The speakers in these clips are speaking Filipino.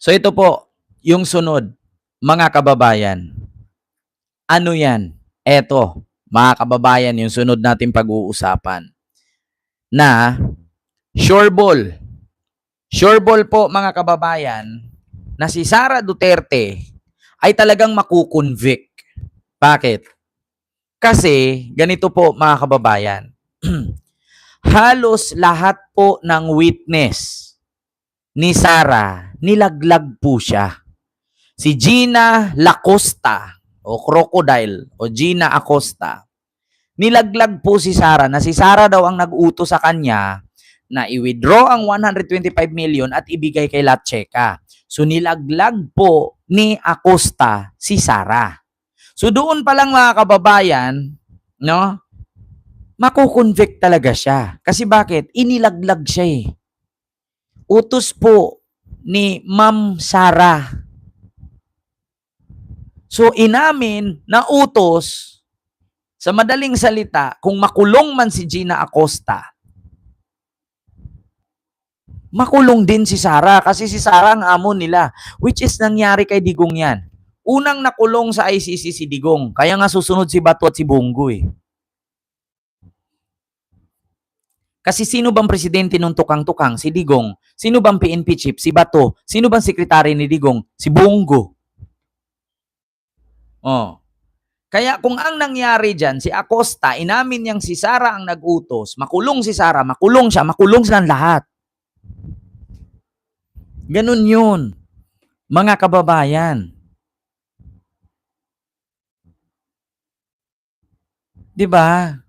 So ito po, yung sunod, mga kababayan. Ano yan? Eto, mga kababayan, yung sunod natin pag-uusapan. Na, sure ball. Sure ball po mga kababayan, na si Sara Duterte ay talagang makukonvict. Bakit? Kasi, ganito po mga kababayan, halos lahat po ng witness ni Sara, nilaglag po siya. Si Gina Lacosta o Crocodile o Gina Acosta, nilaglag po si Sara na si Sara daw ang nag-utos sa kanya na i-withdraw ang 125 million at ibigay kay Latcheka. So nilaglag po ni Acosta si Sara. So doon pa lang mga kababayan, no? Makukonvict talaga siya. Kasi bakit? Inilaglag siya eh. Utos po ni Ma'am Sara. So inamin na utos, sa madaling salita, kung makulong man si Gina Acosta, makulong din si Sara kasi si Sara ang amo nila, which is nangyari kay Digong yan. Unang nakulong sa ICC si Digong, kaya nga susunod si Bato at si Bongo eh. Kasi sino bang presidente nung tukang-tukang? Si Digong. Sino bang PNP chief? Si Bato. Sino bang sekretary ni Digong? Si Bongo. Oh. Kaya kung ang nangyari dyan, si Acosta, inamin niyang si Sara ang nag-utos, makulong si Sara, makulong siya, makulong silang lahat. Ganun yun, mga kababayan. Diba?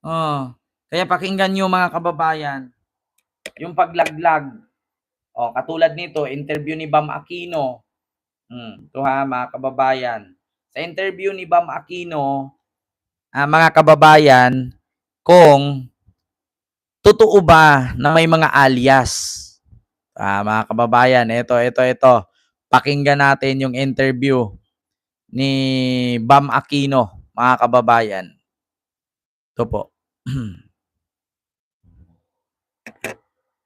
Oh. Kaya pakinggan nyo mga kababayan, yung paglaglag. Oh, katulad nito, interview ni Bam Aquino. Ito ha, mga kababayan. Sa interview ni Bam Aquino, mga kababayan, kung totoo ba na may mga alias. Mga kababayan, ito. Pakinggan natin yung interview ni Bam Aquino, mga kababayan. Ito po.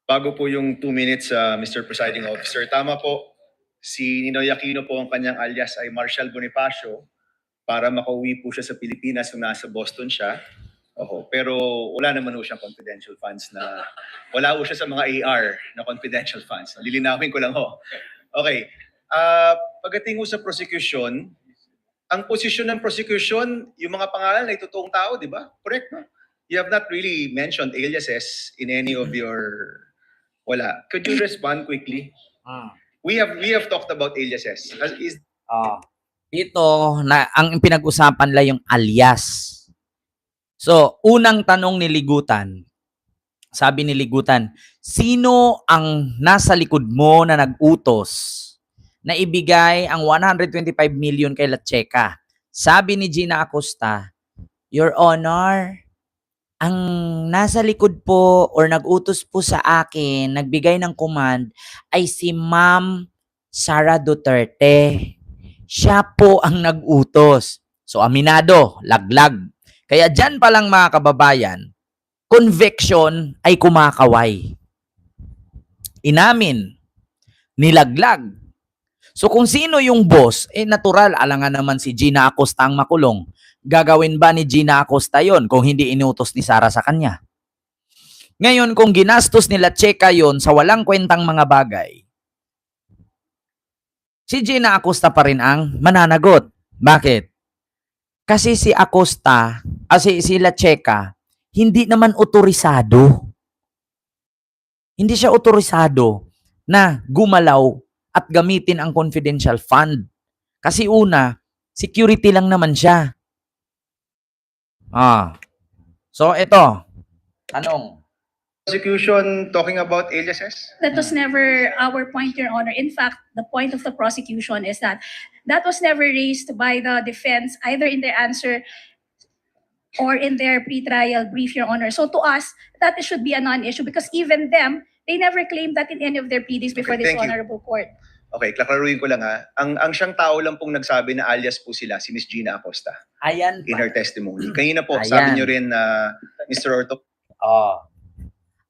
Bago po yung 2 minutes, Mr. Presiding Officer, tama po, si Ninoy Aquino po ang kanyang alias ay Marshall Bonifacio para makauwi po siya sa Pilipinas kung nasa Boston siya. Pero wala naman po siyang confidential funds na, wala po siya sa mga AR na confidential funds. Lilinawin ko lang ho. Okay. Pagdating po sa prosecution, ang posisyon ng prosecution, yung mga pangalan ay totoong tao, di ba? Correct, no? You have not really mentioned aliases in any of your... Wala. Could you respond quickly? We have talked about aliases. Ito, na, ang pinag-usapan lang yung alias. So, unang tanong ni Ligutan, sabi ni Ligutan, sino ang nasa likod mo na nag-utos na ibigay ang 125 million kay Latcheka? Sabi ni Gina Acosta, Your Honor, ang nasa likod po or nag-utos po sa akin, nagbigay ng command, ay si Ma'am Sara Duterte. Siya po ang nag-utos. So, aminado, laglag. Kaya dyan pa lang mga kababayan, conviction ay kumakaway. Inamin, nilaglag. So kung sino yung boss, natural, alangan naman si Gina Acosta ang makulong. Gagawin ba ni Gina Acosta yon kung hindi inutos ni Sara sa kanya? Ngayon, kung ginastos nila Latcheka yon sa walang kwentang mga bagay, si Gina Acosta pa rin ang mananagot. Bakit? Kasi si Acosta, si Latcheka, hindi naman otorisado. Hindi siya otorisado na gumalaw at gamitin ang confidential fund. Kasi una, security lang naman siya. So ito, tanong. Prosecution talking about aliases? That was never our point, Your Honor. In fact, the point of the prosecution is that was never raised by the defense, either in their answer or in their pre-trial brief, Your Honor. So to us, that should be a non-issue because even them, they never claimed that in any of their pleadings before this honorable court. Okay, klaruin ko lang ha. Ang siyang tao lang pong nagsabi na alias po sila, si Miss Gina Acosta. Ayan in pa. her testimony. Kanina po, Ayan. sabi niyo rin na Mr. Orto.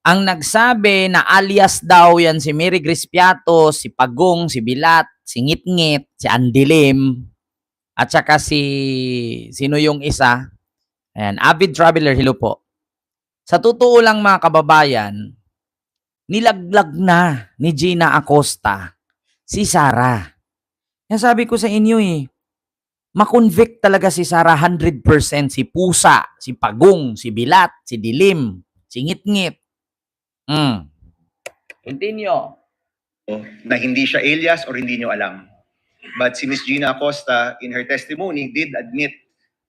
ang nagsabi na alias daw yan si Mary Grace Piatos, si Pagong, si Bilat, si Ngit-Ngit, si Andilim, at saka sino yung isa? Ayan, avid traveler, hello po. Sa totoo lang mga kababayan, nilaglag na ni Gina Acosta si Sara. Yan sabi ko sa inyo makonvict talaga si Sara 100%, si Pusa, si Pagong, si Bilat, si Dilim, si Ngit-Ngit. Continue. Na hindi siya alias or hindi nyo alam. But si Miss Gina Acosta, in her testimony, did admit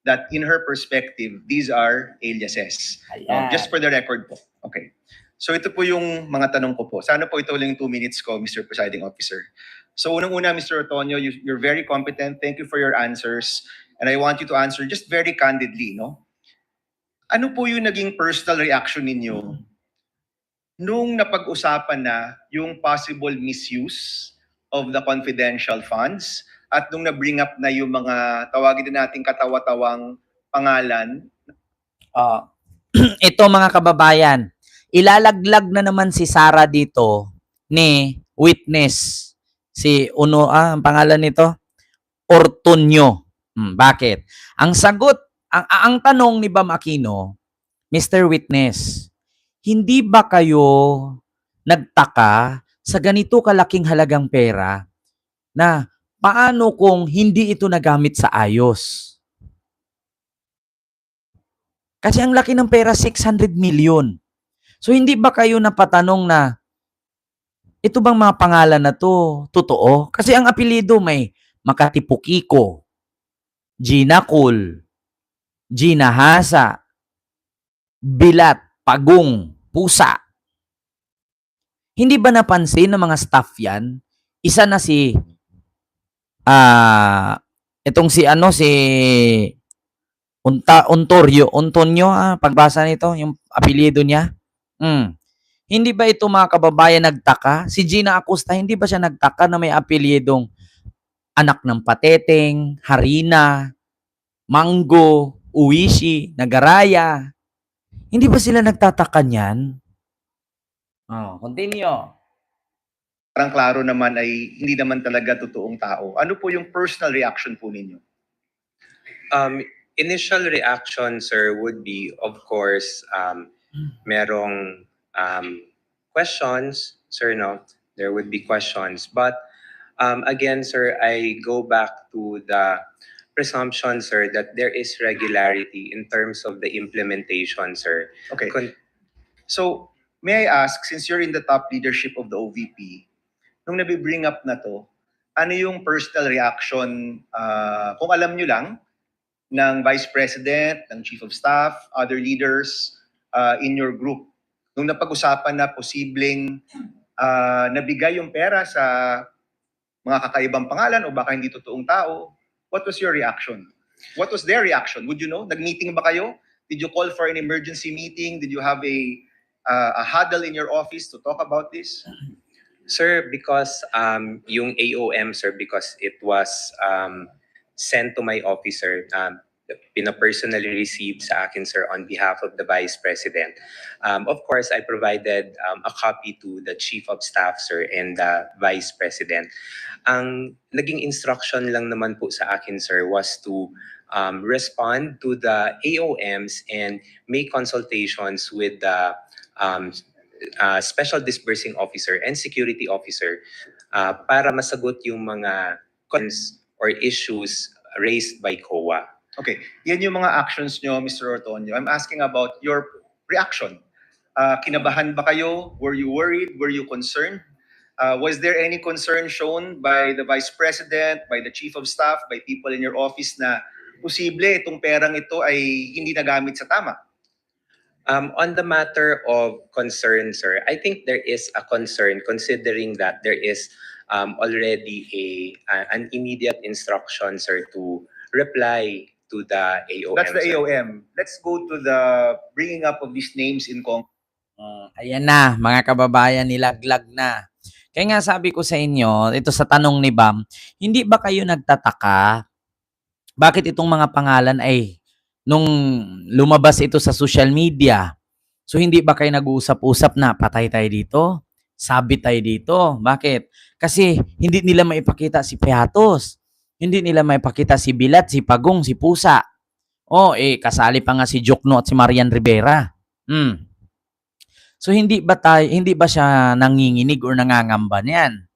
that in her perspective, these are aliases. Ayan. Just for the record po. Okay. So ito po yung mga tanong ko po. Sana po ito lang yung 2 minutes ko, Mr. Presiding Officer. So unang-una, Mr. Otonio, you're very competent. Thank you for your answers. And I want you to answer just very candidly, no? Ano po yung naging personal reaction ninyo nung napag-usapan na yung possible misuse of the confidential funds at nung na-bring up na yung mga tawagin din nating katawa-tawang pangalan? Ito mga kababayan, ilalaglag na naman si Sara dito ni witness. Si ang pangalan nito? Ortonio. Bakit? Ang sagot, ang tanong ni Bam Aquino, Mr. Witness, hindi ba kayo nagtaka sa ganito kalaking halagang pera na paano kung hindi ito nagamit sa ayos? Kasi ang laki ng pera, 600 million. So hindi ba kayo napatanong na ito bang mga pangalan na to totoo? Kasi ang apelyido may Makati Pukiko, Gina Cool, Gina Hasa, Bilat, Pagong, Pusa. Hindi ba napansin ng mga staff yan? Isa na si itong si Untonio, pagbasa nito, yung apelyido niya. Hindi ba ito mga kababayan nagtaka? Si Gina Acosta, hindi ba siya nagtaka na may apelyidong anak ng Pateteng, Harina, Mango, Uwishi, Nagaraya? Hindi ba sila nagtataka niyan? Continue. Parang klaro naman ay hindi naman talaga totoong tao. Ano po yung personal reaction po ninyo? Initial reaction, sir, would be, of course, merong questions, sir, no? There would be questions. But again, sir, I go back to the presumption, sir, that there is regularity in terms of the implementation, sir. Okay. So, may I ask, since you're in the top leadership of the OVP, nung nabibring up na to, ano yung personal reaction, kung alam nyo lang, ng Vice President, ng Chief of Staff, other leaders in your group, nung napag-usapan na posibleng nabigay yung pera sa mga kakaibang pangalan o baka hindi totoong tao, what was your reaction? What was their reaction? Would you know? Nag-meeting ba kayo? Did you call for an emergency meeting? Did you have a huddle in your office to talk about this? Sir, because yung AOM, sir, because it was sent to my office, sir, pina-personally received sa akin, sir, on behalf of the Vice President. Of course, I provided a copy to the Chief of Staff, sir, and the Vice President. Ang naging instruction lang naman po sa akin, sir, was to respond to the AOMs and make consultations with the Special Disbursing Officer and Security Officer para masagot yung mga concerns or issues raised by COA. Okay, yan yung mga actions nyo, Mr. Ortonio. I'm asking about your reaction. Kinabahan ba kayo? Were you worried? Were you concerned? Was there any concern shown by the Vice President, by the Chief of Staff, by people in your office na posible itong perang ito ay hindi nagamit sa tama? On the matter of concern, sir, I think there is a concern considering that there is already an immediate instruction, sir, to reply to the AOM. That's the sir. AOM. Let's go to the bringing up of these names in Congress. Ayan na, mga kababayan, nilaglag na. Kaya nga sabi ko sa inyo, ito sa tanong ni Bam, hindi ba kayo nagtataka bakit itong mga pangalan ay nung lumabas ito sa social media So hindi ba kayo nag-uusap-usap na patay tayo dito? Sabit tayo dito. Bakit? Kasi hindi nila maipakita si Piatos. Hindi nila maipakita si Bilat, si Pagong, si Pusa. Kasali pa nga si Jokno at si Marian Rivera. So hindi ba siya nanginginig or nangangamba niyan?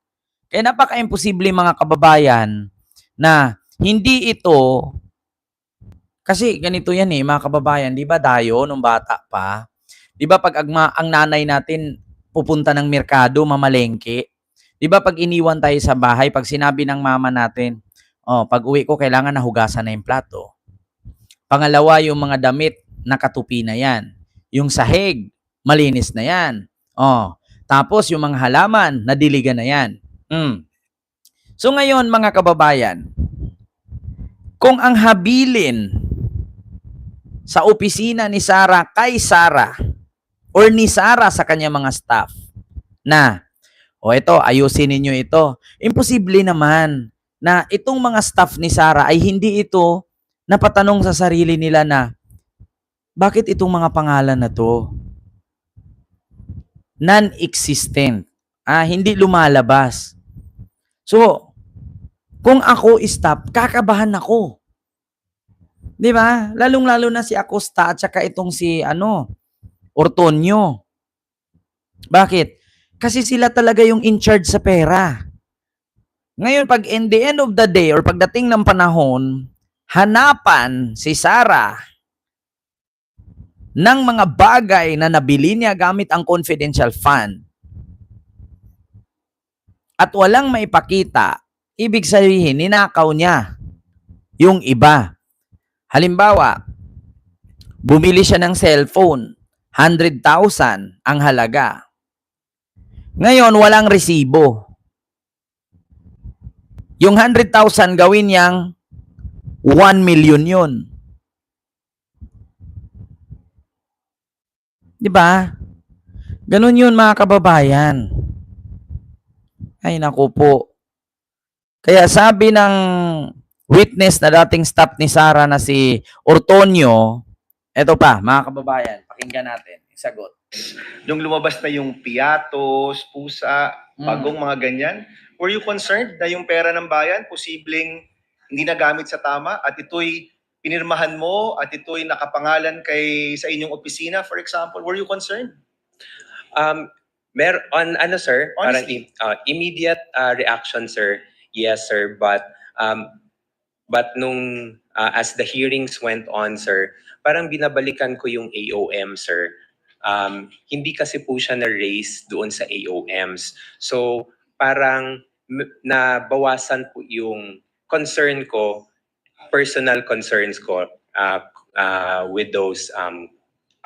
Kaya napaka-imposible mga kababayan na hindi ito, kasi ganito yan mga kababayan, di ba Dayo, nung bata pa, di ba pag ang nanay natin pupunta ng merkado, mamalengke, di ba pag iniwan tayo sa bahay, pag sinabi ng mama natin, pag uwi ko, kailangan nahugasan na yung plato. Pangalawa, yung mga damit, nakatupi na yan. Yung sahig, malinis na yan. Tapos yung mga halaman, nadiligan na yan. So ngayon, mga kababayan, kung ang habilin sa opisina ni Sara kay Sara or ni Sara sa kanya mga staff na, ito, ayusin ninyo ito. Imposible naman na itong mga staff ni Sara ay hindi ito napatanong sa sarili nila na, bakit itong mga pangalan na to non-existent? Hindi lumalabas. So, kung ako staff, kakabahan ako. Di ba? Lalong-lalo na si Acosta at saka itong si Ortonio. Bakit? Kasi sila talaga yung in charge sa pera. Ngayon, pag in the end of the day or pagdating ng panahon, hanapan si Sara ng mga bagay na nabili niya gamit ang confidential fund at walang maipakita, ibig sabihin, ninakaw niya yung iba. Halimbawa, bumili siya ng cellphone, 100,000 ang halaga. Ngayon, walang resibo. Yung 100,000 gawin niyang 1 million yun. Di ba? Ganun yun mga kababayan. Ay naku po. Kaya sabi ng witness na dating staff ni Sara na si Ortonio, eto pa mga kababayan, pakinggan natin. Sagot. Nung lumabas na yung Piatos, Pusa, Pagong, mga ganyan, were you concerned na yung pera ng bayan posibleng hindi nagamit sa tama at ito'y pinirmahan mo at ito'y nakapangalan sa inyong opisina, for example? Were you concerned? Sir, parang Honestly. immediate reaction, sir. Yes, sir, but nung as the hearings went on, sir, parang binabalikan ko yung AOM, sir. Hindi kasi po siya na-raise doon sa AOMs. So, parang nabawasan po yung concern ko, personal concerns ko with those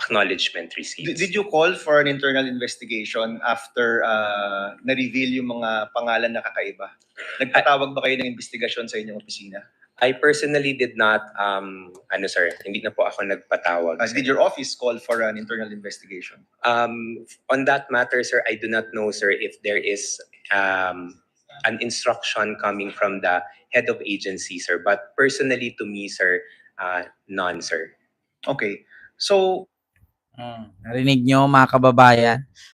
acknowledgement receipts. Did you call for an internal investigation after na-reveal yung mga pangalan na kakaiba? Nagpatawag ba kayo ng investigasyon sa inyong opisina? I personally did not, sir, hindi na po ako nagpatawag. Did your office call for an internal investigation? On that matter, sir, I do not know, sir, if there is an instruction coming from the head of agency, sir. But personally, to me, sir, none, sir. Okay. So, Narinig nyo mga kababayan?